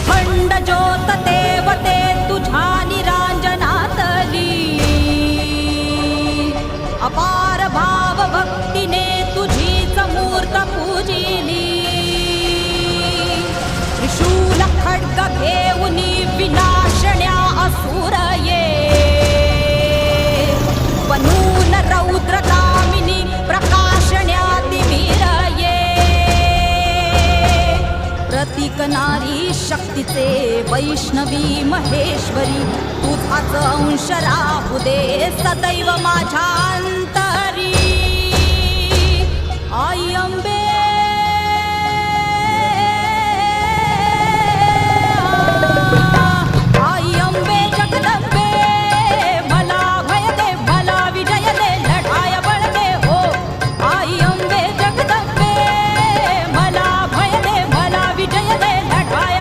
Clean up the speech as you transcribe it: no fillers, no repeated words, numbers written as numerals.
अखंड ज्योत देवते तुझ्या निरांजनातली, अपार भाव भक्तीने तुझीच मूर्त पूजिली. त्रिशूल खड्ग घेऊनी विनाशण्या असुर ये, बनून रौद्र कामिनी प्रकाशण्या तिमिर ये. प्रतीक नारी शक्तीचे वैष्णवी महेश्वरी, तुझाच अंश राहू दे सदैव माझ्या अंतरी. आई अंबे